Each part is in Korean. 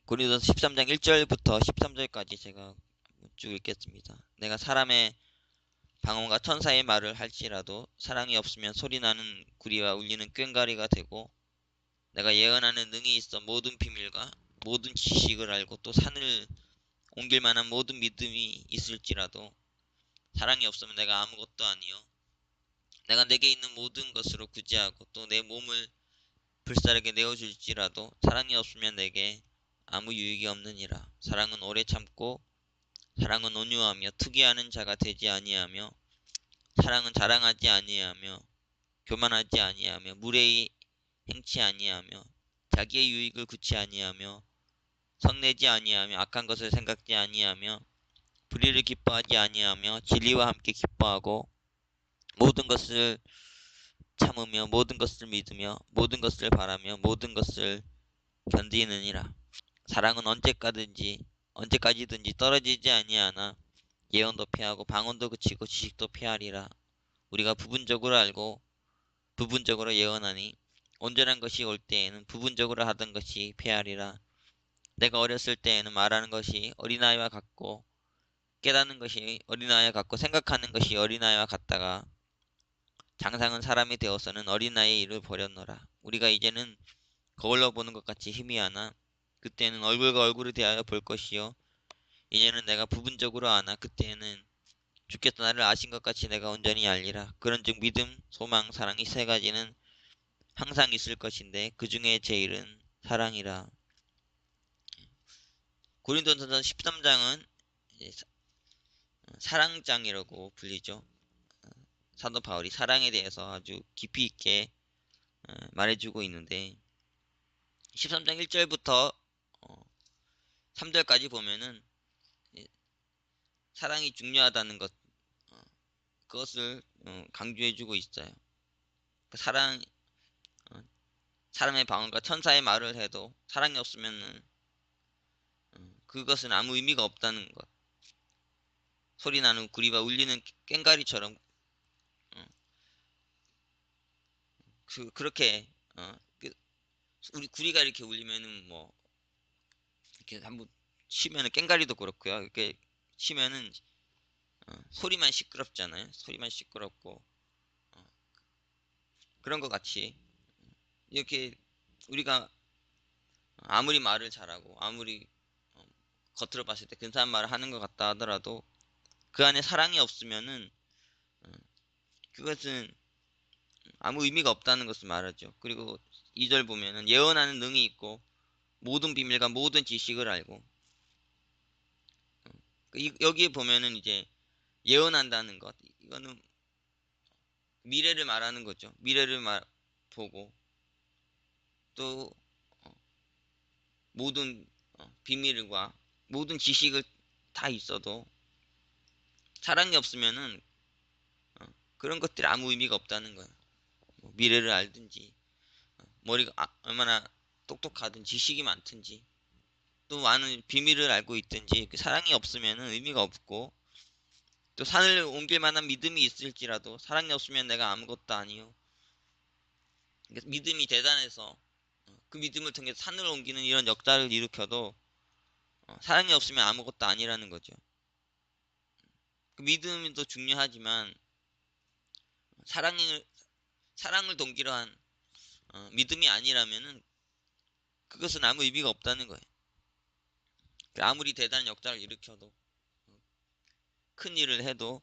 고린도서 13장 1절부터 13절까지 제가 쭉 읽겠습니다. 내가 사람의 방언과 천사의 말을 할지라도 사랑이 없으면 소리나는 구리와 울리는 꽹과리가 되고, 내가 예언하는 능이 있어 모든 비밀과 모든 지식을 알고 또 산을 옮길 만한 모든 믿음이 있을지라도 사랑이 없으면 내가 아무것도 아니요, 내가 내게 있는 모든 것으로 구제하고 또 내 몸을 불사르게 내어줄지라도 사랑이 없으면 내게 아무 유익이 없느니라. 사랑은 오래 참고 사랑은 온유하며 투기하는 자가 되지 아니하며, 사랑은 자랑하지 아니하며 교만하지 아니하며 무례히 행치 아니하며 자기의 유익을 구치 아니하며 성내지 아니하며 악한 것을 생각지 아니하며 불의를 기뻐하지 아니하며 진리와 함께 기뻐하고 모든 것을 참으며 모든 것을 믿으며 모든 것을 바라며 모든 것을 견디느니라. 사랑은 언제까지든지 떨어지지 아니하나 예언도 패하고 방언도 그치고 지식도 패하리라. 우리가 부분적으로 알고 부분적으로 예언하니 온전한 것이 올 때에는 부분적으로 하던 것이 패하리라. 내가 어렸을 때에는 말하는 것이 어린아이와 같고 깨닫는 것이 어린아이와 같고 생각하는 것이 어린아이와 같다가 장상은 사람이 되어서는 어린아이의 일을 버렸노라. 우리가 이제는 거울로 보는 것 같이 희미하나 그때는 얼굴과 얼굴을 대하여 볼 것이요, 이제는 내가 부분적으로 아나 그때에는 주께서 나를 아신 것 같이 내가 온전히 알리라. 그런즉 믿음, 소망, 사랑 이 세 가지는 항상 있을 것인데 그 중에 제일은 사랑이라. 고린도전서 13장은 사랑장이라고 불리죠. 사도 바울이 사랑에 대해서 아주 깊이 있게 말해주고 있는데, 13장 1절부터 3절까지 보면은 사랑이 중요하다는 것, 어, 그것을 강조해주고 있어요. 그 어, 사람의 방언과 천사의 말을 해도 사랑이 없으면은 그것은 아무 의미가 없다는 것. 소리나는 구리와 울리는 꽹과리처럼 그렇게 우리 구리가 이렇게 울리면은 뭐 이렇게 한번 치면은 꽹과리도 그렇고요. 이렇게 치면은 소리만 시끄럽잖아요. 소리만 시끄럽고 그런 것 같이 이렇게 우리가 아무리 말을 잘하고 아무리 어, 겉으로 봤을 때 근사한 말을 하는 것 같다 하더라도 그 안에 사랑이 없으면은 어, 그것은 아무 의미가 없다는 것을 말하죠. 그리고 2절 보면은 예언하는 능이 있고 모든 비밀과 모든 지식을 알고, 여기에 보면은 이제 예언한다는 것, 이거는 미래를 말하는 거죠. 보고 또 어, 모든 비밀과 모든 지식을 다 있어도 사랑이 없으면은 그런 것들이 아무 의미가 없다는 거예요. 뭐 미래를 알든지 머리가 얼마나 똑똑하든 지식이 많든지 또 많은 비밀을 알고 있든지 그 사랑이 없으면은 의미가 없고, 또 산을 옮길 만한 믿음이 있을지라도 사랑이 없으면 내가 아무것도 아니요, 믿음이 대단해서 그 믿음을 통해 산을 옮기는 이런 역사를 일으켜도 사랑이 없으면 아무것도 아니라는 거죠. 그 믿음도 중요하지만 사랑을 사랑을 동기로 한 믿음이 아니라면은 그것은 아무 의미가 없다는 거예요. 그 아무리 대단한 역사를 일으켜도 큰 일을 해도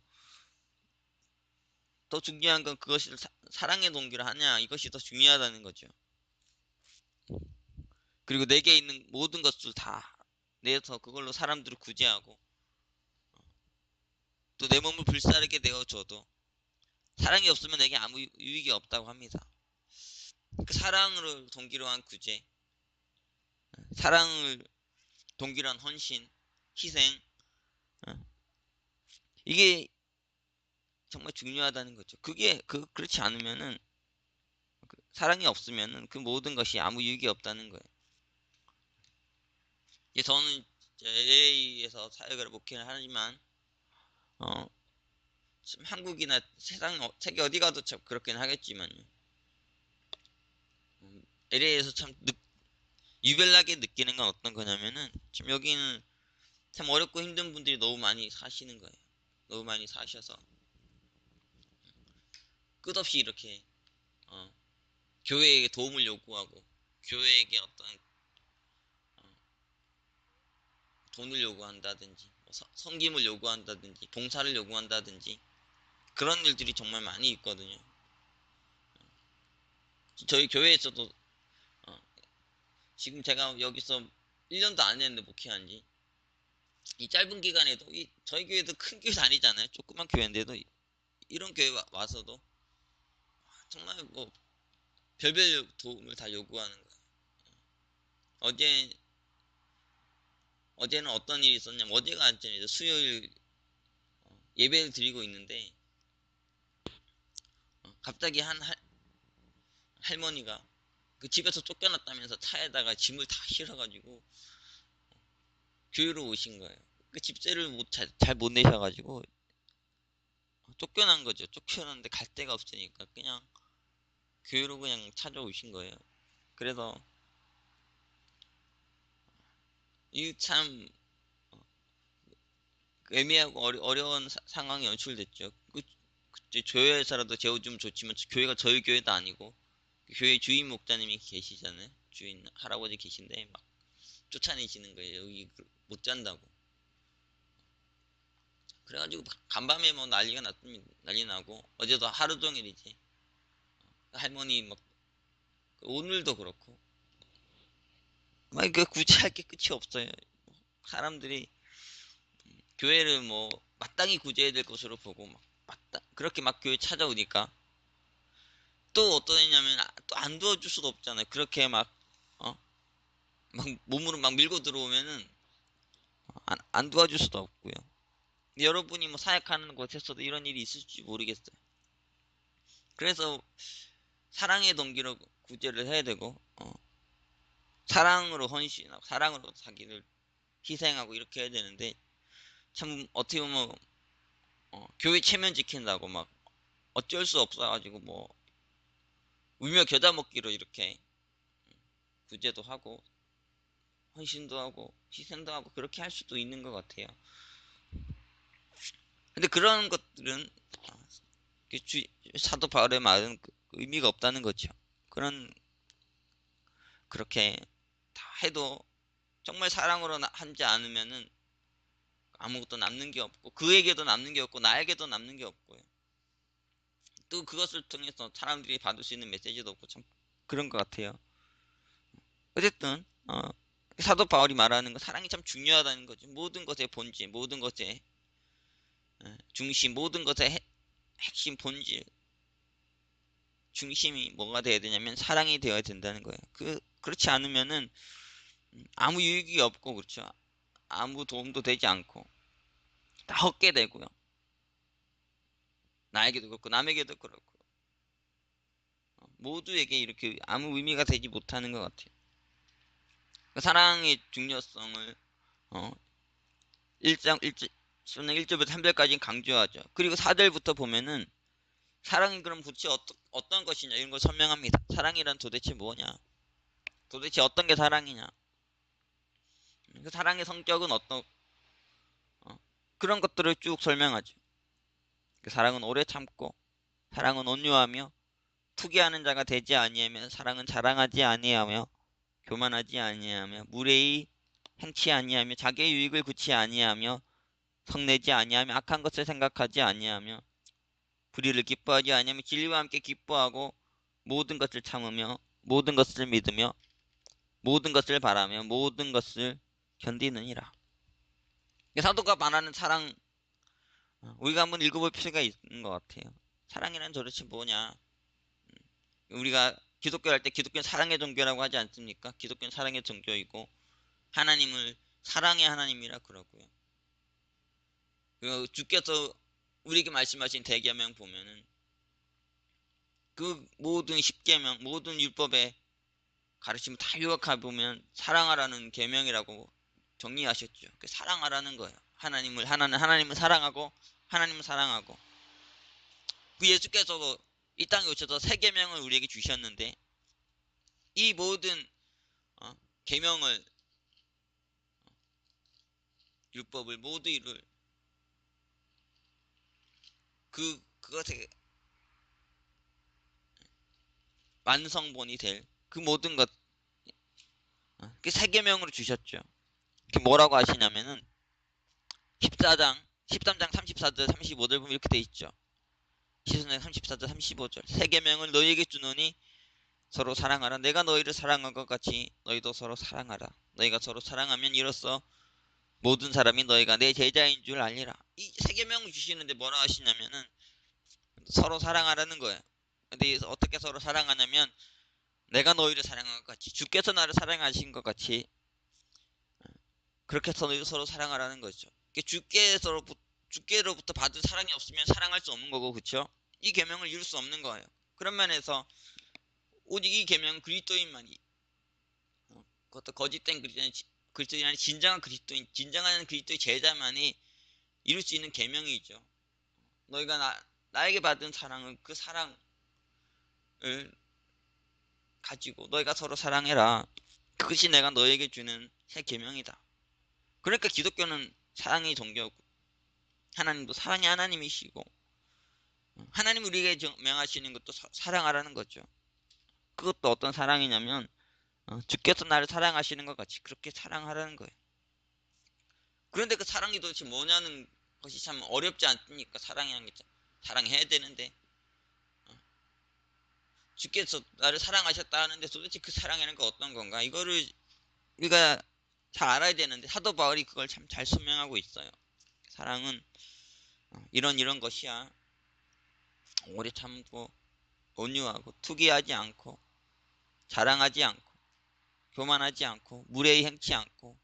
더 중요한 건 그것이 사랑의 동기로 하냐, 이것이 더 중요하다는 거죠. 그리고 내게 있는 모든 것을 다 내서 그걸로 사람들을 구제하고 또 내 몸을 불사르게 되어줘도 사랑이 없으면 내게 아무 유익이 없다고 합니다. 그 사랑을 동기로 한 구제, 사랑을 동기로 한 헌신, 희생, 이게 정말 중요하다는 거죠. 그렇지 않으면은 사랑이 없으면은 그 모든 것이 아무 유익이 없다는 거예요. 저는 LA에서 사역을 목회를 하지만 어, 지금 한국이나 세계 어디 가도 참 그렇긴 하겠지만요. LA에서 참 유별나게 느끼는 건 어떤 거냐면은 지금 여기는 참 어렵고 힘든 분들이 너무 많이 사시는 거예요. 너무 많이 사셔서 끝없이 이렇게 어, 교회에게 도움을 요구하고 교회에게 어떤 돈을 요구한다든지 뭐 섬김을 요구한다든지 봉사를 요구한다든지 그런 일들이 정말 많이 있거든요. 저희 교회에서도 어, 지금 제가 여기서 1년도 안 했는데 목회한 지 이 짧은 기간에도 저희 교회도 큰 교회 아니잖아요. 조그만 교회인데도 이런 교회 와서도 정말 뭐 별별 도움을 다 요구하는 거예요. 어제 어제는 어떤 일이 있었냐면 어제가 아니죠. 수요일 예배를 드리고 있는데 갑자기 한 할머니가 그 집에서 쫓겨났다면서 차에다가 짐을 다 실어가지고 교회로 오신 거예요. 그 집세를 잘 못 내셔가지고 쫓겨난 거죠. 쫓겨났는데 갈 데가 없으니까 그냥 교회로 그냥 찾아오신 거예요. 그래서 이 참 애매하고 어려운 상황이 연출됐죠. 그때 교회에서라도 재워주면 좋지만 교회가 저희 교회도 아니고 교회 주임 목사님이 계시잖아요. 주인 할아버지 계신데 막 쫓아내시는 거예요. 여기 못 잔다고. 그래가지고 간밤에 뭐 난리가 났습니다. 난리 나고 어제도 하루 종일이지. 할머니 막 오늘도 그렇고 막 그 굳이 할 게 끝이 없어요. 사람들이 교회를 뭐 마땅히 구제해야 될 것으로 보고 막 그렇게 막 교회 찾아오니까 또 어떤 애냐면 또 안 도와줄 수도 없잖아요. 그렇게 어? 막 몸으로 막 밀고 들어오면은 안 도와줄 수도 없고요. 여러분이 뭐 사역하는 곳에서도 이런 일이 있을지 모르겠어요. 그래서 사랑의 동기로 구제를 해야 되고 사랑으로 헌신하고 사랑으로 자기를 희생하고 이렇게 해야 되는데 참 어떻게 보면 교회 체면 지킨다고 막 어쩔 수 없어가지고 뭐 울며 겨자 먹기로 이렇게 구제도 하고 헌신도 하고 희생도 하고 그렇게 할 수도 있는 것 같아요. 근데 그런 것들은 사도 바울의 말은 의미가 없다는 거죠. 그런 그렇게 다 해도 정말 사랑으로 하지 않으면은 아무것도 남는 게 없고 그에게도 남는 게 없고 나에게도 남는 게 없고요. 또 그것을 통해서 사람들이 받을 수 있는 메시지도 없고 참 그런 것 같아요. 어쨌든 사도 바울이 말하는 건 사랑이 참 중요하다는 거죠. 모든 것의 본질, 모든 것의 중심, 모든 것의 핵심 본질, 중심이 뭐가 되어야 되냐면 사랑이 되어야 된다는 거예요. 그렇지 않으면은 아무 유익이 없고 그렇죠. 아무 도움도 되지 않고 다 헛게 되고요. 나에게도 그렇고 남에게도 그렇고 모두에게 이렇게 아무 의미가 되지 못하는 것 같아요. 그 사랑의 중요성을 어, 1장 1절부터 3절까지 강조하죠. 그리고 4절부터 보면은 사랑이 그럼 도대체 어떤 것이냐 이런 걸 설명합니다. 사랑이란 도대체 뭐냐? 도대체 어떤 게 사랑이냐? 그 사랑의 성격은 어, 그런 것들을 쭉 설명하죠. 그 사랑은 오래 참고 사랑은 온유하며 투기하는 자가 되지 아니하며 사랑은 자랑하지 아니하며 교만하지 아니하며 무례히 행치 아니하며 자기의 유익을 구치 아니하며 성내지 아니하며 악한 것을 생각하지 아니하며 불의를 기뻐하지 아니하며 진리와 함께 기뻐하고 모든 것을 참으며 모든 것을 믿으며 모든 것을 바라며 모든 것을 견디느니라. 사도가 말하는 사랑 우리가 한번 읽어볼 필요가 있는 것 같아요. 사랑이란 도대체 뭐냐? 우리가 기독교 할 때 기독교는 사랑의 종교라고 하지 않습니까? 기독교는 사랑의 종교이고 하나님을 사랑의 하나님이라 그러고요. 그리고 주께서 우리에게 말씀하신 대계명 보면은 그 모든 십계명, 모든 율법의 가르침을 다 요약해 보면 사랑하라는 계명이라고 정리하셨죠. 그 사랑하라는 거예요. 하나님을 사랑하고 하나님을 사랑하고 그 예수께서 이 땅에 오셔서 세 계명을 우리에게 주셨는데 이 모든 계명을 율법을 모두 이룰 그것의 완성본이 될 그 모든 것 그 세 계명으로 주셨죠. 그 뭐라고 하시냐면은 14장 13장 34절 35절 보면 이렇게 돼 있죠. 14장 34절 35절 세 계명을 너희에게 주노니 서로 사랑하라. 내가 너희를 사랑한 것 같이 너희도 서로 사랑하라. 너희가 서로 사랑하면 이로써 모든 사람이 너희가 내 제자인 줄 알리라. 이 세 계명을 주시는데 뭐라 하시냐면은 서로 사랑하라는 거예요. 근데 어떻게 서로 사랑하냐면 내가 너희를 사랑한 것 같이 주께서 나를 사랑하신 것 같이 그렇게 해서 너희도 서로 사랑하라는 거죠. 주께로부터 받은 사랑이 없으면 사랑할 수 없는 거고, 그쵸? 이 계명을 이룰 수 없는 거예요. 그런 면에서 오직 이 계명은 그리스도인만이 그것도 거짓된 그리스도인이 아니 진정한 그리스도인, 진정한 그리스도의 제자만이 이룰 수 있는 계명이죠. 너희가 나에게 받은 사랑은 그 사랑을 가지고 너희가 서로 사랑해라. 그것이 내가 너에게 주는 새 계명이다. 그러니까 기독교는 사랑의 종교고 하나님도 사랑의 하나님이시고 하나님 우리에게 명하시는 것도 사랑하라는 거죠. 그것도 어떤 사랑이냐면 주께서 나를 사랑하시는 것 같이 그렇게 사랑하라는 거예요. 그런데 그 사랑이 도대체 뭐냐는 것이 참 어렵지 않습니까? 사랑이라는 게 사랑해야 되는데 주께서 나를 사랑하셨다 하는데 도대체 그 사랑이라는 게 어떤 건가? 이거를 우리가 잘 알아야 되는데 사도 바울이 그걸 참 잘 설명하고 있어요. 사랑은 이런 것이야. 오래 참고 온유하고 투기하지 않고 자랑하지 않고 교만하지 않고 무례히 행치 않고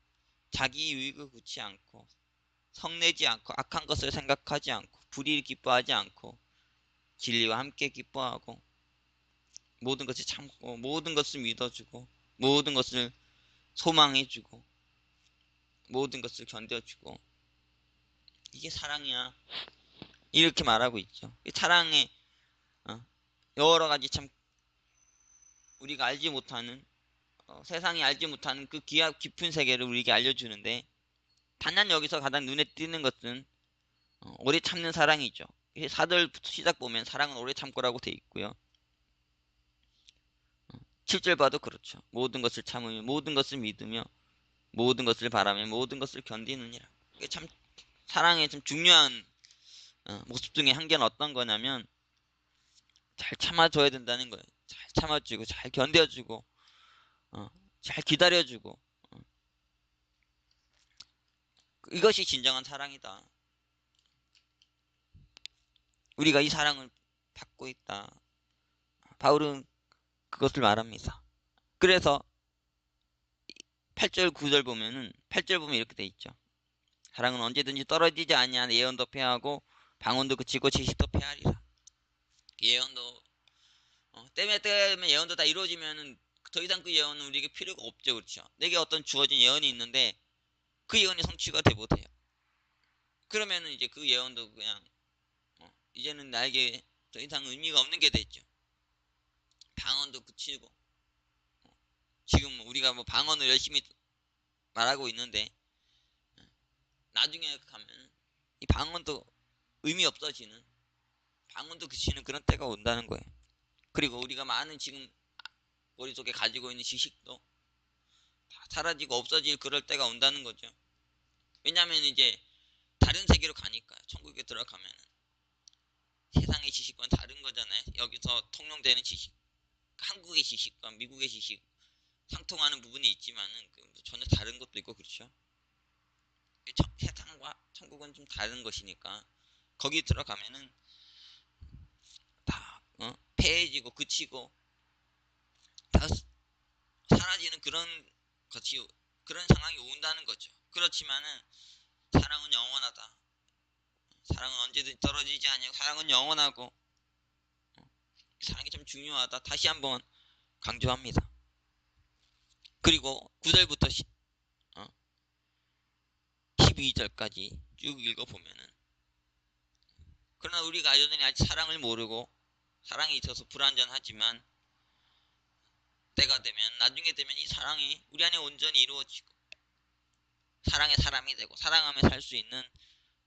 자기 유익을 구치 않고 성내지 않고 악한 것을 생각하지 않고 불의를 기뻐하지 않고 진리와 함께 기뻐하고 모든 것을 참고 모든 것을 믿어주고 모든 것을 소망해주고 모든 것을 견뎌주고 이게 사랑이야. 이렇게 말하고 있죠. 사랑의 여러 가지 참 우리가 알지 못하는 세상이 알지 못하는 그 깊은 세계를 우리에게 알려주는데 단연 여기서 가장 눈에 띄는 것은 오래 참는 사랑이죠. 사절부터 시작 보면 사랑은 오래 참고라고 돼 있고요. 7절 봐도 그렇죠. 모든 것을 참으며 모든 것을 믿으며 모든 것을 바라며 모든 것을 견디느니라. 이게 참 사랑의 좀 중요한 모습 중에 한 개는 어떤 거냐면 잘 참아줘야 된다는 거예요. 잘 참아주고 잘 견뎌주고 어, 잘 기다려주고 이것이 진정한 사랑이다. 우리가 이 사랑을 받고 있다. 바울은 그것을 말합니다. 그래서 8절 9절 보면은 8절 보면 이렇게 돼 있죠. 사랑은 언제든지 떨어지지 아니한 예언도 패하고 방언도 그치고 지식도 패하리라. 예언도 때문에 예언도 다 이루어지면은 더 이상 그 예언은 우리에게 필요가 없죠. 그렇죠? 내게 어떤 주어진 예언이 있는데 그 예언이 성취가 돼 못해요. 그러면은 이제 그 예언도 그냥 이제는 나에게 더 이상 의미가 없는 게 됐죠. 방언도 그치고 지금 우리가 뭐 방언을 열심히 말하고 있는데 나중에 가면 이 방언도 의미 없어지는 방언도 그치는 그런 때가 온다는 거예요. 그리고 우리가 많은 지금 머릿속에 가지고 있는 지식도 다 사라지고 없어질 그럴 때가 온다는 거죠. 왜냐하면 이제 다른 세계로 가니까 천국에 들어가면 세상의 지식과는 다른 거잖아요. 여기서 통용되는 지식, 한국의 지식과 미국의 지식 상통하는 부분이 있지만은 전혀 다른 것도 있고 그렇죠. 세상과 천국은 좀 다른 것이니까 거기 들어가면은 다 패해지고 그치고 다 사라지는 그런 상황이 온다는 거죠. 그렇지만은 사랑은 영원하다. 사랑은 언제든 떨어지지 아니고 사랑은 영원하고 사랑이 참 중요하다. 다시 한번 강조합니다. 그리고 9절부터 12절까지 쭉 읽어보면은 그러나 우리가 여전히 아직 사랑을 모르고 사랑에 있어서 불완전하지만 때가 되면 나중에 되면 이 사랑이 우리 안에 온전히 이루어지고 사랑의 사람이 되고 사랑하며 살 수 있는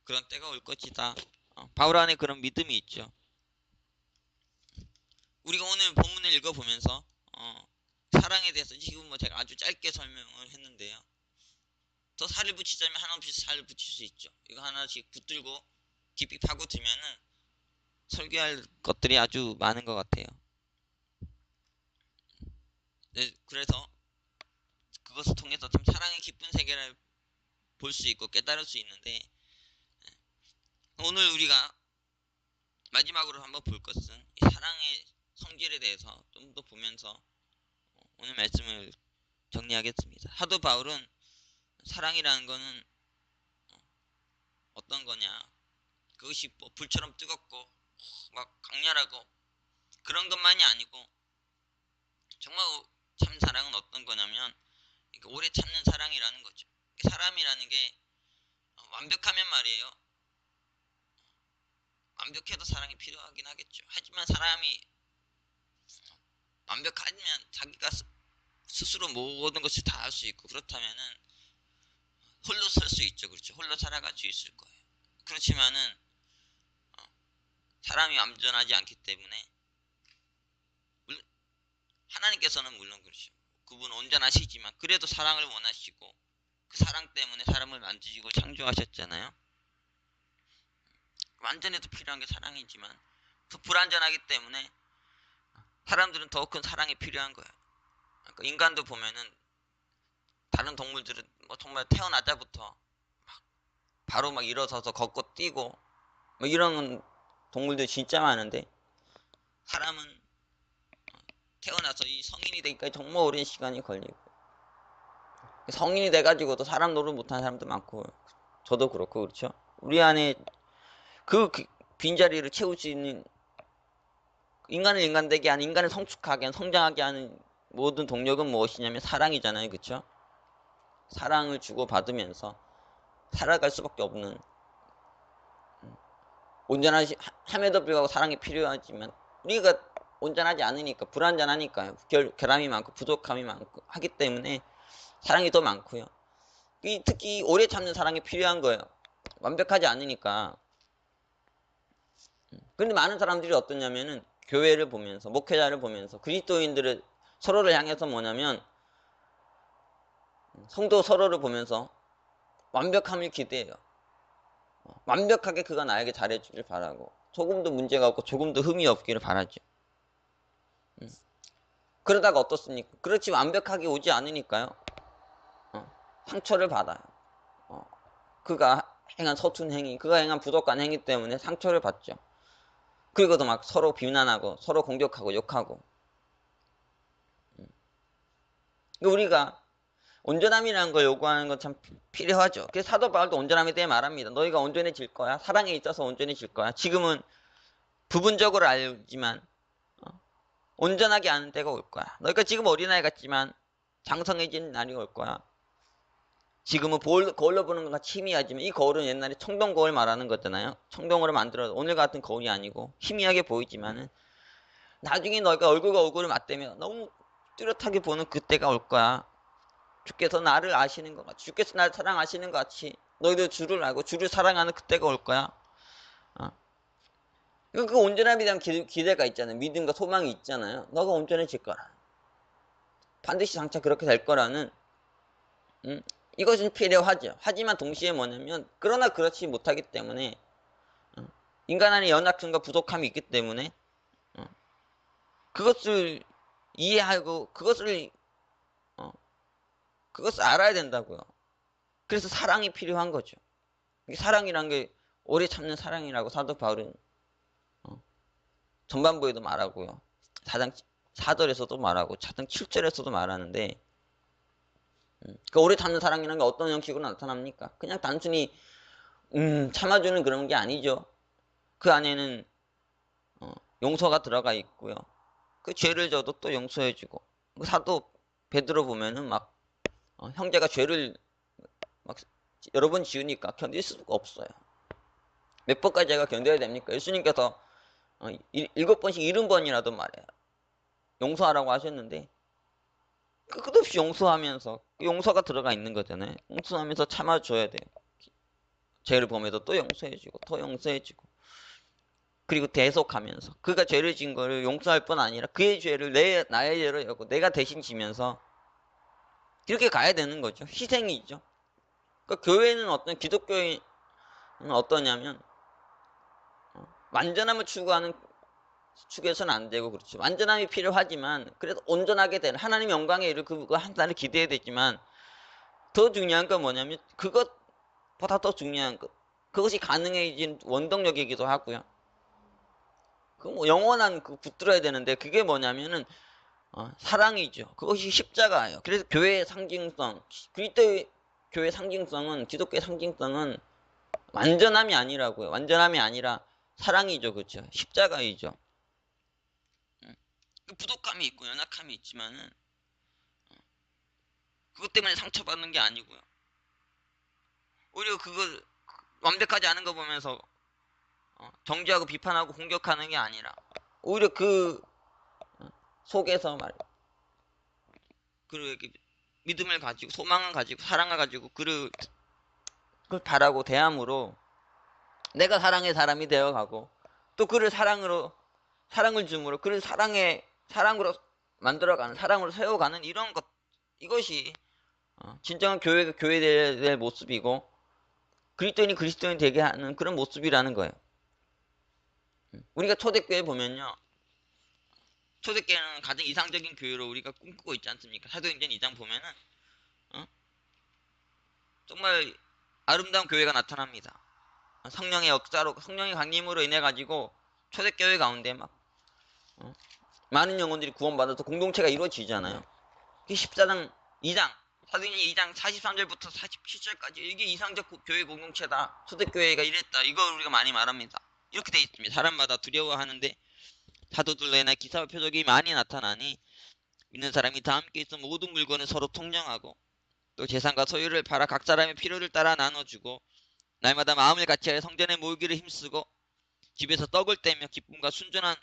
그런 때가 올 것이다. 바울 안에 그런 믿음이 있죠. 우리가 오늘 본문을 읽어보면서 사랑에 대해서 지금 뭐 제가 아주 짧게 설명을 했는데요. 더 살을 붙이자면 한없이 살을 붙일 수 있죠. 이거 하나씩 붙들고 깊이 파고들면은 설교할 것들이 아주 많은 것 같아요. 네, 그래서 그것을 통해서 참 사랑의 깊은 세계를 볼 수 있고 깨달을 수 있는데 오늘 우리가 마지막으로 한번 볼 것은 이 사랑의 성질에 대해서 좀 더 보면서 오늘 말씀을 정리하겠습니다. 사도 바울은 사랑이라는 거는 어떤 거냐, 그것이 뭐 불처럼 뜨겁고 막 강렬하고 그런 것만이 아니고 정말 참 사랑은 어떤 거냐면 오래 참는 사랑이라는 거죠. 사람이라는 게 완벽하면 말이에요. 완벽해도 사랑이 필요하긴 하겠죠. 하지만 사람이 완벽하면 자기가 스스로 모든 것을 다 할 수 있고 그렇다면은 홀로 설 수 있죠. 그렇죠. 홀로 살아갈 수 있을 거예요. 그렇지만은 사람이 완전하지 않기 때문에 하나님께서는 물론 그렇죠. 그분은 온전하시지만 그래도 사랑을 원하시고 그 사랑 때문에 사람을 만드시고 창조하셨잖아요. 완전해도 필요한 게 사랑이지만 더 불완전하기 때문에 사람들은 더 큰 사랑이 필요한 거예요. 그러니까 인간도 보면은 다른 동물들은 뭐 정말 태어나자부터 바로 막 일어서서 걷고 뛰고 뭐 이런 동물들 진짜 많은데 사람은 태어나서 이 성인이 되기까지 정말 오랜 시간이 걸리고 성인이 돼가지고도 사람 노릇 못하는 사람도 많고 저도 그렇고 그렇죠. 우리 안에 그 빈자리를 채울 수 있는 인간을 인간되게 하는 인간을 성숙하게 하는 성장하게 하는 모든 동력은 무엇이냐면 사랑이잖아요. 그렇죠? 사랑을 주고받으면서 살아갈 수밖에 없는 온전하지 함에도 불구하고 사랑이 필요하지만 우리가 온전하지 않으니까 불완전하니까요. 결함이 많고 부족함이 많고 하기 때문에 사랑이 더 많고요. 특히 오래 참는 사랑이 필요한 거예요. 완벽하지 않으니까. 그런데 많은 사람들이 어떠냐면은 교회를 보면서 목회자를 보면서 그리스도인들을 서로를 향해서 뭐냐면 성도 서로를 보면서 완벽함을 기대해요. 완벽하게 그가 나에게 잘해주길 바라고 조금도 문제가 없고 조금도 흠이 없기를 바라죠. 그러다가 어떻습니까? 그렇지 완벽하게 오지 않으니까요. 상처를 받아요. 그가 행한 서툰 행위, 그가 행한 부족한 행위 때문에 상처를 받죠. 그리고도 막 서로 비난하고 서로 공격하고 욕하고. 우리가 온전함이라는 걸 요구하는 건 참 필요하죠. 그래서 사도 바울도 온전함에 대해 말합니다. 너희가 온전해질 거야. 사랑에 있어서 온전해질 거야. 지금은 부분적으로 알지만 온전하게 아는 때가 올 거야. 너희가 지금 어린아이 같지만 장성해진 날이 올 거야. 지금은 거울로 보는 것 같이 희미하지만 이 거울은 옛날에 청동 거울 말하는 거잖아요. 청동으로 만들어서 오늘 같은 거울이 아니고 희미하게 보이지만은 나중에 너희가 얼굴과 얼굴을 맞대면 너무 뚜렷하게 보는 그때가 올 거야. 주께서 나를 아시는 것 같이 주께서 나를 사랑하시는 것 같이 너희도 주를 알고 주를 사랑하는 그때가 올 거야. 그 온전함에 대한 기대가 있잖아요. 믿음과 소망이 있잖아요. 너가 온전해질 거라. 반드시 장차 그렇게 될 거라는 이것은 필요하죠. 하지만 동시에 뭐냐면 그러나 그렇지 못하기 때문에 인간 안에 연약성과 부족함이 있기 때문에 그것을 이해하고 그것을 알아야 된다고요. 그래서 사랑이 필요한 거죠. 사랑이란 게 오래 참는 사랑이라고 사도 바울은 전반부에도 말하고요. 4장 4절에서도 말하고 4장 7절에서도 말하는데 그 오래 참는 사랑이라는 게 어떤 형식으로 나타납니까? 그냥 단순히 참아주는 그런 게 아니죠. 그 안에는 용서가 들어가 있고요. 그 죄를 져도 또 용서해주고 사도 베드로 보면은 막 형제가 죄를 막 여러 번 지으니까 견딜 수가 없어요. 몇 번까지 제가 견뎌야 됩니까? 예수님께서 7번씩 70번이라도 말해요. 용서하라고 하셨는데 끝없이 용서하면서 용서가 들어가 있는 거잖아요. 용서하면서 참아줘야 돼요. 죄를 범해도 또 용서해주고 더 용서해주고 그리고 대속하면서 그가 죄를 진 거를 용서할 뿐 아니라 그의 죄를 나의 죄로 여고 내가 대신 지면서 이렇게 가야 되는 거죠. 희생이죠. 그러니까 교회는 기독교인은 어떠냐면 완전함을 추구하는 축에서는 안 되고 그렇죠. 완전함이 필요하지만 그래도 온전하게 되는 하나님 영광에 이를 그거 하나를 기대해야 되지만 더 중요한 건 뭐냐면 그것보다 더 중요한 것 그것이 가능해진 원동력이기도 하고요. 그 뭐 영원한 그 붙들어야 되는데 그게 뭐냐면은 사랑이죠. 그것이 십자가예요. 그래서 교회의 상징성, 그리스도의 교회의 상징성은 기독교의 상징성은 완전함이 아니라고요. 완전함이 아니라 사랑이죠, 그렇죠? 십자가이죠. 부족함이 있고 연약함이 있지만은 그것 때문에 상처받는 게 아니고요. 오히려 그걸 완벽하지 않은 거 보면서 정죄하고 비판하고 공격하는 게 아니라 오히려 그 속에서 그렇게 믿음을 가지고 소망을 가지고 사랑을 가지고 그걸 바라고 대함으로 내가 사랑의 사람이 되어가고 또 그를 사랑을 줌으로 그를 사랑으로 만들어가는 사랑으로 세워가는 이런 것 이것이 진정한 교회가 교회될 모습이고 그리스도인이 그리스도인 되게 하는 그런 모습이라는 거예요. 우리가 초대교회 보면요. 초대교회는 가장 이상적인 교회로 우리가 꿈꾸고 있지 않습니까? 사도행전 2장 보면은 정말 아름다운 교회가 나타납니다. 성령의 역사로 성령의 강림으로 인해 가지고 초대교회 가운데 막 많은 영혼들이 구원받아서 공동체가 이루어지잖아요. 14장 2장 사도행전 2장 43절부터 47절까지 이게 이상적 교회 공동체다. 초대교회가 이랬다. 이걸 우리가 많이 말합니다. 이렇게 돼 있습니다. 사람마다 두려워하는데 사도들레나 기사와 표적이 많이 나타나니 믿는 사람이 다 함께 있어 모든 물건을 서로 통정하고 또 재산과 소유를 팔아 각 사람의 필요를 따라 나눠주고 날마다 마음을 같이하여 성전에 모이기를 힘쓰고 집에서 떡을 떼며 기쁨과 순전한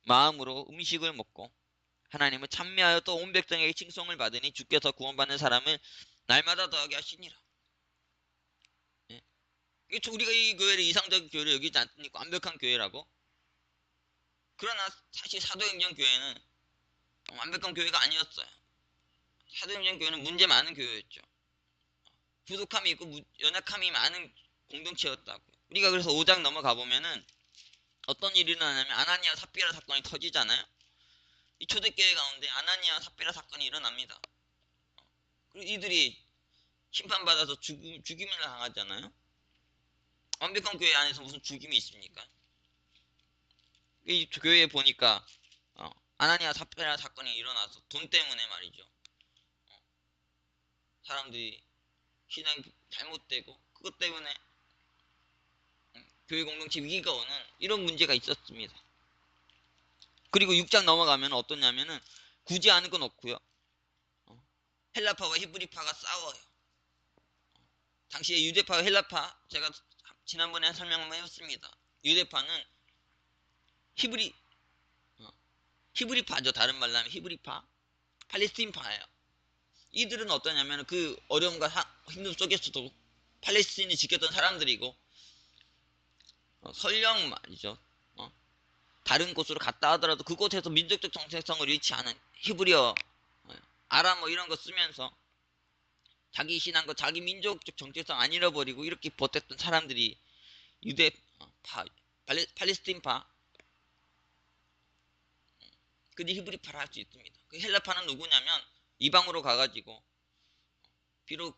마음으로 음식을 먹고 하나님을 찬미하여 또 온 백성에게 칭송을 받으니 주께서 구원받는 사람을 날마다 더하게 하시니라. 예. 우리가 이 교회를 이상적인 교회를 여기지 않습니까? 완벽한 교회라고. 그러나 사실 사도행전 교회는 완벽한 교회가 아니었어요. 사도행전 교회는 문제 많은 교회였죠. 부족함이 있고 연약함이 많은 공동체였다고요. 우리가 그래서 5장 넘어가 보면은 어떤 일이 일어나냐면 아나니아 삽비라 사건이 터지잖아요. 이 초대교회 가운데 아나니아 삽비라 사건이 일어납니다. 그리고 이들이 심판받아서 죽임을 당하잖아요. 완벽한 교회 안에서 무슨 죽임이 있습니까? 이 교회에 보니까 아나니아 삽비라 사건이 일어나서 돈 때문에 말이죠. 사람들이 신앙이 잘못되고 그것 때문에 교회 공동체 위기가 오는 이런 문제가 있었습니다. 그리고 6장 넘어가면 어떠냐면은 굳이 아는 건 없고요. 헬라파와 히브리파가 싸워요. 당시에 유대파와 헬라파 제가 지난번에 설명 한번 해봤습니다. 유대파는 히브리파죠. 다른 말로 하면 히브리파, 팔레스틴파예요. 이들은 어떠냐면 그 어려움과 힘듦 속에서도 팔레스틴이 지켰던 사람들이고 설령 말이죠. 다른 곳으로 갔다 하더라도 그곳에서 민족적 정체성을 잃지 않은 히브리어, 아람어 뭐 이런 거 쓰면서 자기 신앙과 자기 민족적 정체성 안 잃어버리고 이렇게 버텼던 사람들이 유대파, 팔레스틴파, 그들이 히브리파를 할 수 있습니다. 그 헬라파는 누구냐면 이방으로 가가지고 비록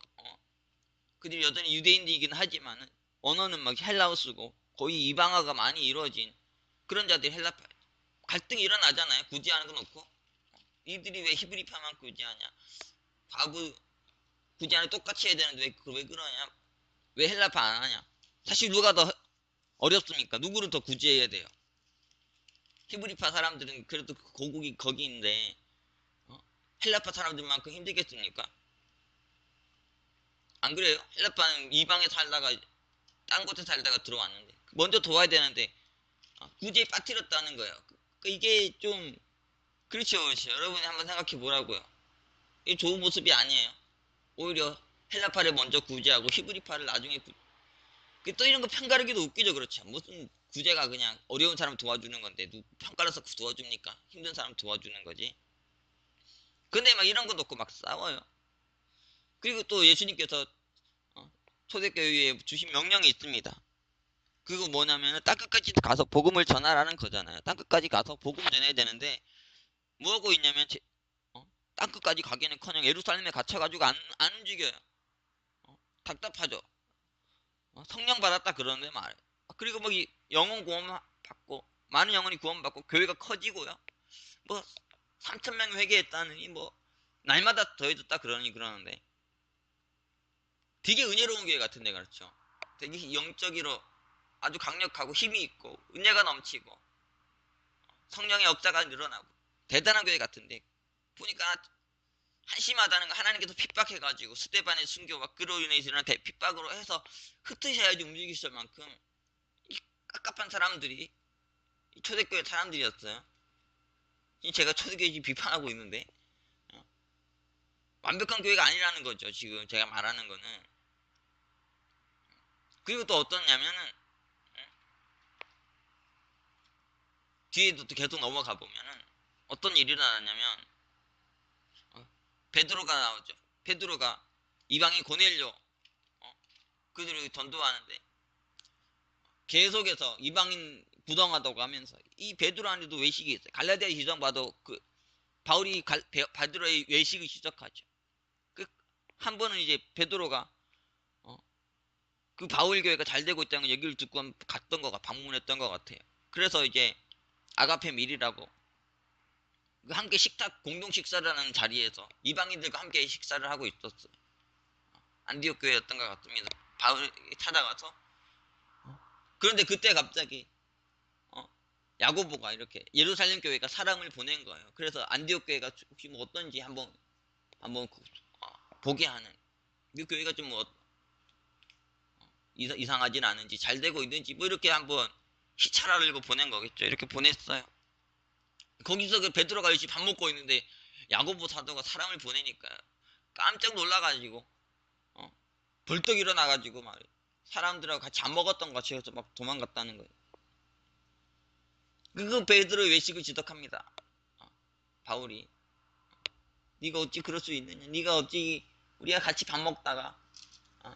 그들이 여전히 유대인이긴 하지만 언어는 막 헬라어 쓰고 거의 이방화가 많이 이루어진 그런 자들이 헬라파 갈등이 일어나잖아요. 굳이 하는 건 없고 이들이 왜 히브리파만 굳이 하냐 바브 굳이 하는 똑같이 해야 되는데 왜 그러냐 왜 헬라파 안 하냐 사실 누가 더 어렵습니까? 누구를 더 구제해야 돼요? 히브리파 사람들은 그래도 고국이 거기인데 헬라파 사람들만큼 힘들겠습니까? 안 그래요? 헬라파는 이방에 살다가 딴 곳에 살다가 들어왔는데 먼저 도와야 되는데 구제에 빠뜨렸다는 거예요. 이게 좀 그렇죠, 그렇죠. 여러분이 한번 생각해 보라고요. 이 좋은 모습이 아니에요. 오히려 헬라파를 먼저 구제하고 히브리파를 나중에 또 이런 거 편가르기도 웃기죠. 그렇죠. 무슨 구제가 그냥 어려운 사람 도와주는 건데 편가르서 도와줍니까? 힘든 사람 도와주는 거지. 근데 막 이런 거 놓고 막 싸워요. 그리고 또 예수님께서 초대교회에 주신 명령이 있습니다. 그거 뭐냐면 땅끝까지 가서 복음을 전하라는 거잖아요. 땅끝까지 가서 복음 전해야 되는데 뭐하고 있냐면 땅끝까지 가기는커녕 예루살렘에 갇혀가지고 안 움직여요. 답답하죠. 성령 받았다 그러는데 말이에요. 그리고 뭐 영혼 구원 받고 많은 영혼이 구원 받고 교회가 커지고요. 뭐 3천 명이 회개했다느니 뭐 날마다 더해졌다 그러는데 되게 은혜로운 교회 같은데 그렇죠. 되게 영적으로 아주 강력하고 힘이 있고 은혜가 넘치고 성령의 역사가 늘어나고 대단한 교회 같은데 보니까 한심하다는 거 하나님께서 핍박해가지고 스데반의 순교와 그로 인해서 일어난 핍박으로 해서 흩으셔야지 움직이실 만큼 이 깝깝한 사람들이 초대교회 사람들이었어요. 제가 초대교회 비판하고 있는데 완벽한 교회가 아니라는 거죠. 지금 제가 말하는 거는. 그리고 또 어떠냐면은 뒤에도 또 계속 넘어가 보면은 어떤 일이 일어나냐면 베드로가 나오죠. 베드로가 이방인 고넬료 그들을 전도하는데 계속해서 이방인 부정하다고 하면서 이 베드로 안에도 외식이 있어요. 갈라디아 지정 봐도 그 바울이 베드로의 외식을 지적하죠. 한 번은 이제 베드로가 그 바울 교회가 잘 되고 있다는 얘기를 듣고 갔던 거가 방문했던 것 같아요. 그래서 이제 아가페 밀이라고 함께 식탁 공동 식사를 하는 자리에서 이방인들과 함께 식사를 하고 있었어요. 안디옥 교회였던 것 같습니다. 바울이 찾아가서 그런데 그때 갑자기 야고보가 이렇게 예루살렘 교회가 사람을 보낸 거예요. 그래서 안디옥 교회가 혹시 뭐 어떤지 한번 보게 하는 이 교회가 좀 뭐 이상하진 않은지 잘 되고 있는지 뭐 이렇게 한번 시찰하려고 보낸 거겠죠. 이렇게 보냈어요. 거기서 그 베드로가 열심히 밥 먹고 있는데 야고보 사도가 사람을 보내니까 깜짝 놀라가지고 벌떡 일어나가지고 막 사람들하고 같이 안 먹었던 것 같이 해서 막 도망갔다는 거예요. 그 베드로의 외식을 지적합니다. 바울이 네가 어찌 그럴 수 있느냐? 네가 어찌 우리가 같이 밥 먹다가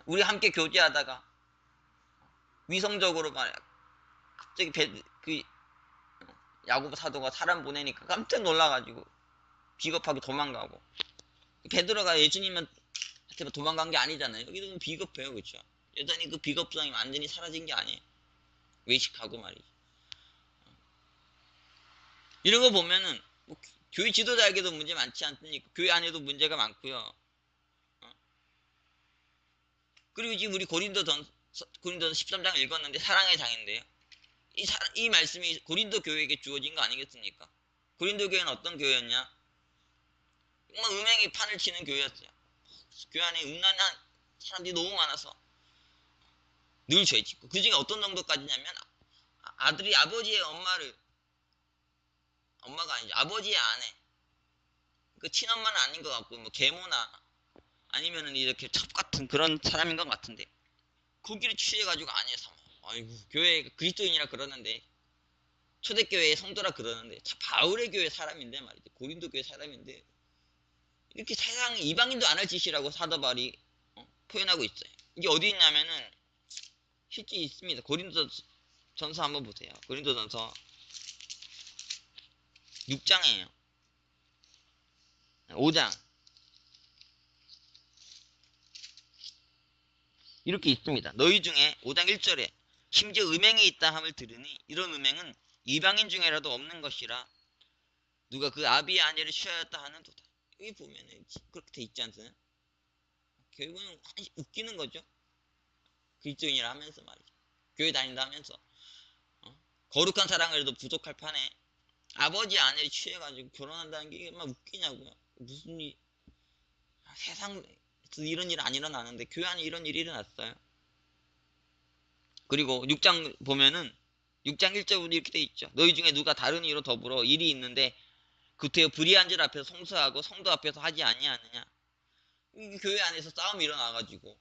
우리 함께 교제하다가 위성적으로 말이야 갑자기 그 야고보 사도가 사람 보내니까 깜짝 놀라가지고 비겁하게 도망가고 베드로가 예수님한테 도망간 게 아니잖아요. 여기도 비겁해요, 그렇죠? 여전히 그 비겁성이 완전히 사라진 게 아니에요. 외식하고 말이죠. 이런 거 보면은 뭐 교회 지도자에게도 문제 많지 않습니까? 교회 안에도 문제가 많고요. 그리고 지금 우리 고린도전 13장 읽었는데 사랑의 장인데요. 이 말씀이 고린도 교회에게 주어진 거 아니겠습니까? 고린도 교회는 어떤 교회였냐? 정말 음행이 판을 치는 교회였어요. 교회 안에 음란한 사람들이 너무 많아서 늘 죄짓고 그 중에 어떤 정도까지냐면 아들이 아버지의 엄마가 아니죠. 아버지의 아내 그 친엄마는 아닌 것 같고 뭐 계모나 아니면은 이렇게 첩 같은 그런 사람인 것 같은데 거기를 취해가지고 아내에서 아이고 교회 그리스도인이라 그러는데 초대교회의 성도라 그러는데 바울의 교회 사람인데 말이죠. 고린도 교회 사람인데 이렇게 세상 이방인도 안 할 짓이라고 사도 바울이 표현하고 있어요. 이게 어디 있냐면은 실제 있습니다. 고린도 전서 한번 보세요. 고린도 전서 6장이에요. 5장 이렇게 있습니다. 너희 중에 5장 1절에 심지어 음행이 있다 함을 들으니 이런 음행은 이방인 중에라도 없는 것이라 누가 그 아비의 아내를 취하였다 하는도다. 여기 보면은 그렇게 돼 있지 않습니까? 결국은 웃기는 거죠. 그리스도인이라 하면서 말이죠. 교회 다닌다 하면서 거룩한 사랑을 해도 부족할 판에 아버지 아내를 취해가지고 결혼한다는 게 막 웃기냐고요. 무슨 세상에서 이런 일 안 일어나는데 교회 안에 이런 일이 일어났어요. 그리고 6장 보면은 6장 1절부터 이렇게 돼 있죠. 너희 중에 누가 다른 이로 더불어 일이 있는데 구태여 불의한 질 앞에서 송수하고 성도 앞에서 하지 아니하느냐. 이 교회 안에서 싸움이 일어나가지고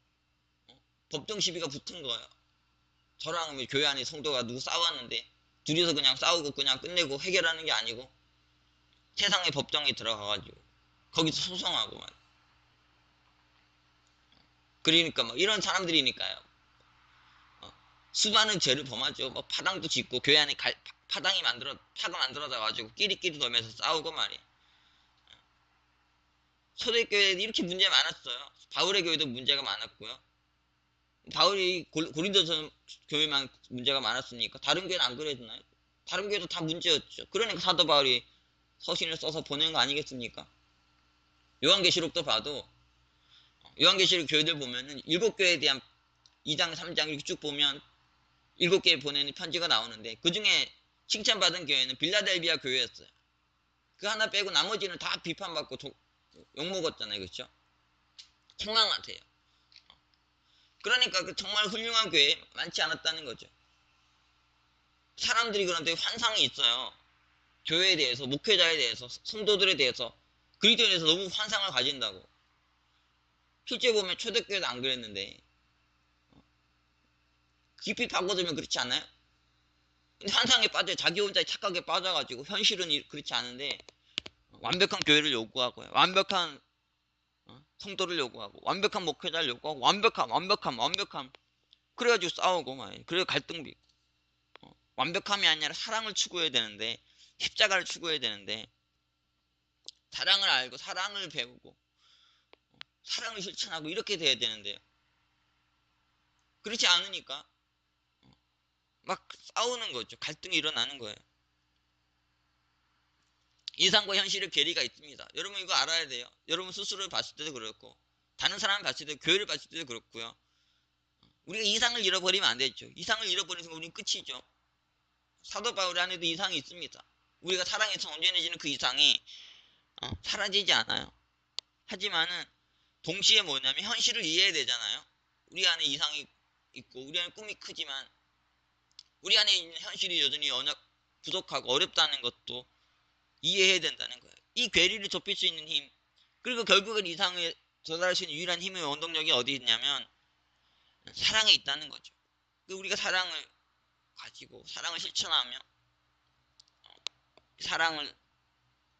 법정 시비가 붙은 거예요. 저랑 교회 안에 성도가 누구 싸웠는데 둘이서 그냥 싸우고 그냥 끝내고 해결하는 게 아니고 세상의 법정에 들어가가지고 거기서 소송하고 막. 그러니까 막 이런 사람들이니까요. 수많은 죄를 범하죠. 뭐 파당도 짓고 교회 안에 파가 만들어져가지고 끼리끼리 놀면서 싸우고 말이에요. 초대교회도 이렇게 문제 많았어요. 바울의 교회도 문제가 많았고요. 바울이 고린도서 교회만 문제가 많았으니까 다른 교회는 안 그랬나요? 다른 교회도 다 문제였죠. 그러니까 사도 바울이 서신을 써서 보낸 거 아니겠습니까? 요한계시록도 봐도 요한계시록 교회들 보면은 7교회에 대한 2장 3장 이렇게 쭉 보면 7개에 보내는 편지가 나오는데 그 중에 칭찬받은 교회는 빌라델비아 교회였어요. 그 하나 빼고 나머지는 다 비판받고 욕먹었잖아요. 그렇죠? 책망 같아요. 그러니까 그 정말 훌륭한 교회 많지 않았다는 거죠. 사람들이 그런데 환상이 있어요. 교회에 대해서, 목회자에 대해서, 성도들에 대해서, 그리스도에 대해서 너무 환상을 가진다고. 실제 보면 초대교회도 안 그랬는데 깊이 파고들면 그렇지 않아요? 근데 환상에 빠져 자기 혼자 착각에 빠져가지고 현실은 그렇지 않은데 완벽한 교회를 요구하고요. 완벽한 성도를 요구하고 완벽한 목회자를 요구하고 완벽함 그래가지고 싸우고 말이에요. 그래 갈등비 완벽함이 아니라 사랑을 추구해야 되는데 십자가를 추구해야 되는데 사랑을 알고 사랑을 배우고 사랑을 실천하고 이렇게 돼야 되는데요. 그렇지 않으니까 막 싸우는 거죠. 갈등이 일어나는 거예요. 이상과 현실의 괴리가 있습니다. 여러분 이거 알아야 돼요. 여러분 스스로를 봤을 때도 그렇고 다른 사람을 봤을 때도 교회를 봤을 때도 그렇고요. 우리가 이상을 잃어버리면 안 되죠. 이상을 잃어버리는 순간 우리는 끝이죠. 사도 바울 안에도 이상이 있습니다. 우리가 사랑에서 온전해지는 그 이상이 사라지지 않아요. 하지만은 동시에 뭐냐면 현실을 이해해야 되잖아요. 우리 안에 이상이 있고 우리 안에 꿈이 크지만 우리 안에 있는 현실이 여전히 부족하고 어렵다는 것도 이해해야 된다는 거예요. 이 괴리를 좁힐 수 있는 힘, 그리고 결국은 이상을 도달할 수 있는 유일한 힘의 원동력이 어디 있냐면 사랑에 있다는 거죠. 우리가 사랑을 가지고 사랑을 실천하며 사랑을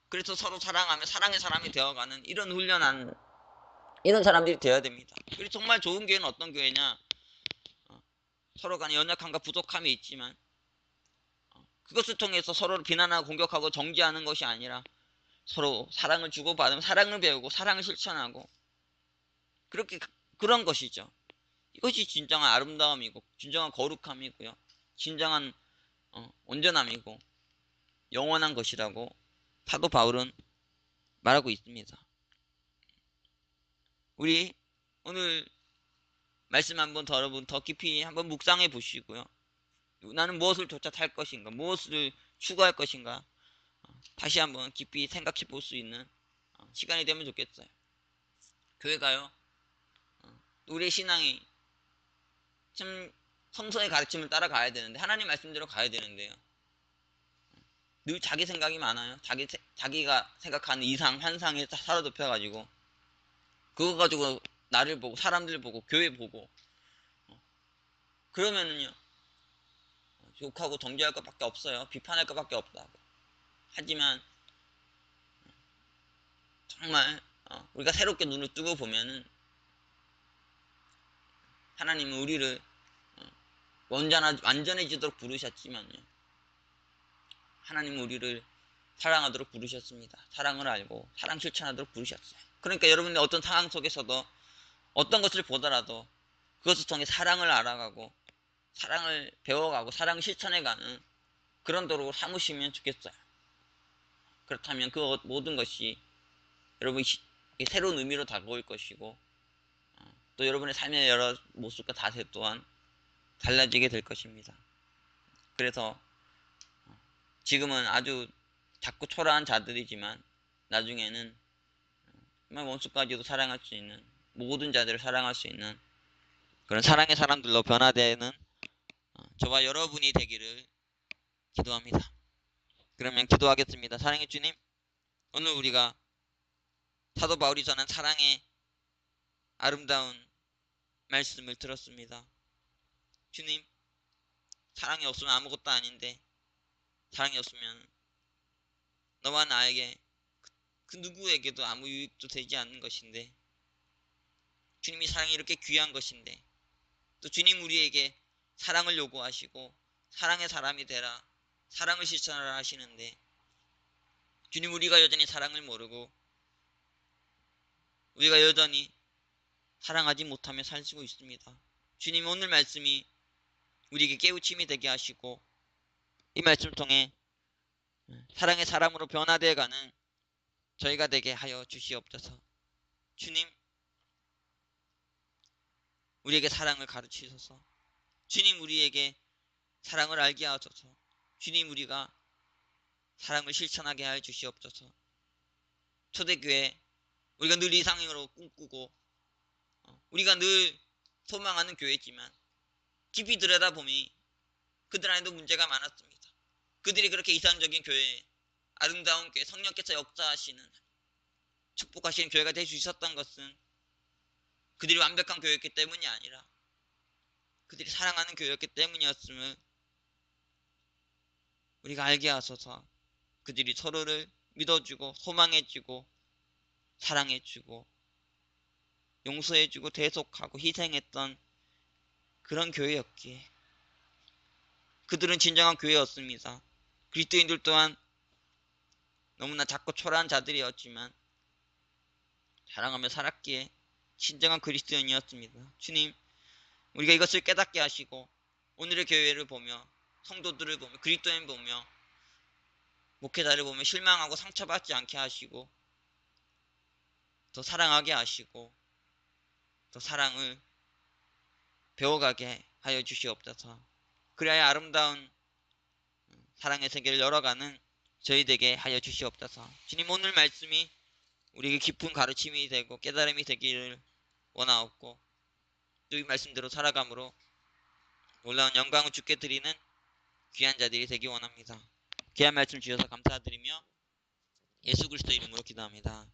그래서 서로 사랑하며 사랑의 사람이 되어가는 이런 훈련한 이런 사람들이 되어야 됩니다. 그리고 정말 좋은 교회는 어떤 교회냐? 서로 간에 연약함과 부족함이 있지만 그것을 통해서 서로를 비난하고 공격하고 정죄하는 것이 아니라 서로 사랑을 주고받으며 사랑을 배우고 사랑을 실천하고 그렇게 그런 것이죠. 이것이 진정한 아름다움이고 진정한 거룩함이고요. 진정한 온전함이고 영원한 것이라고 사도 바울은 말하고 있습니다. 우리 오늘 말씀 한번 더 여러분 더 깊이 한번 묵상해 보시고요. 나는 무엇을 쫓아 탈 것인가, 무엇을 추구할 것인가 다시 한번 깊이 생각해 볼 수 있는 시간이 되면 좋겠어요. 교회가요. 우리의 신앙이 참 성서의 가르침을 따라가야 되는데 하나님 말씀대로 가야 되는데요. 늘 자기 생각이 많아요. 자기가 생각하는 이상, 환상에 사로잡혀가지고 그거 가지고 나를 보고 사람들 보고 교회 보고 그러면은요 욕하고 정죄할 것밖에 없어요. 비판할 것밖에 없다고. 하지만 정말 우리가 새롭게 눈을 뜨고 보면은 하나님은 우리를 완전해지도록 부르셨지만요. 하나님은 우리를 사랑하도록 부르셨습니다. 사랑을 알고 사랑 실천하도록 부르셨어요. 그러니까 여러분의 어떤 상황 속에서도 어떤 것을 보더라도 그것을 통해 사랑을 알아가고 사랑을 배워가고 사랑을 실천해가는 그런 도로 삼으시면 좋겠어요. 그렇다면 그 모든 것이 여러분이 새로운 의미로 다가올 것이고 또 여러분의 삶의 여러 모습과 자세 또한 달라지게 될 것입니다. 그래서 지금은 아주 작고 초라한 자들이지만 나중에는 정말 원수까지도 사랑할 수 있는 모든 자들을 사랑할 수 있는 그런 사랑의 사람들로 변화되는 저와 여러분이 되기를 기도합니다. 그러면 기도하겠습니다. 사랑의 주님 오늘 우리가 사도 바울이 전한 사랑의 아름다운 말씀을 들었습니다. 주님, 사랑이 없으면 아무것도 아닌데, 사랑이 없으면 너와 나에게 그 누구에게도 아무 유익도 되지 않는 것인데, 주님이 사랑이 이렇게 귀한 것인데, 또 주님 우리에게 사랑을 요구하시고 사랑의 사람이 되라, 사랑을 실천하라 하시는데, 주님 우리가 여전히 사랑을 모르고 우리가 여전히 사랑하지 못하며 살고 있습니다. 주님 오늘 말씀이 우리에게 깨우침이 되게 하시고 이 말씀을 통해 사랑의 사람으로 변화되어 가는 저희가 되게 하여 주시옵소서. 주님 우리에게 사랑을 가르치소서. 주님 우리에게 사랑을 알게 하소서. 주님 우리가 사랑을 실천하게 하여 주시옵소서. 초대교회 우리가 늘 이상으로 꿈꾸고 우리가 늘 소망하는 교회지만 깊이 들여다보니 그들 안에도 문제가 많았습니다. 그들이 그렇게 이상적인 교회, 아름다운 교회, 성령께서 역사하시는 축복하시는 교회가 될 수 있었던 것은 그들이 완벽한 교회였기 때문이 아니라 그들이 사랑하는 교회였기 때문이었음을 우리가 알게 하소서. 그들이 서로를 믿어주고 소망해주고 사랑해주고 용서해주고 대속하고 희생했던 그런 교회였기에 그들은 진정한 교회였습니다. 그리스도인들 또한 너무나 작고 초라한 자들이었지만 사랑하며 살았기에 진정한 그리스도인이었습니다. 주님 우리가 이것을 깨닫게 하시고 오늘의 교회를 보며 성도들을 보며 그리스도인 보며 목회자를 보며 실망하고 상처받지 않게 하시고 더 사랑하게 하시고 더 사랑을 배워가게 하여 주시옵소서. 그래야 아름다운 사랑의 세계를 열어가는 저희에게 하여 주시옵소서. 주님 오늘 말씀이 우리에게 깊은 가르침이 되고 깨달음이 되기를 원하옵고 또 이 말씀대로 살아감으로 놀라운 영광을 주께 드리는 귀한 자들이 되기 원합니다. 귀한 말씀 주셔서 감사드리며 예수 그리스도 이름으로 기도합니다.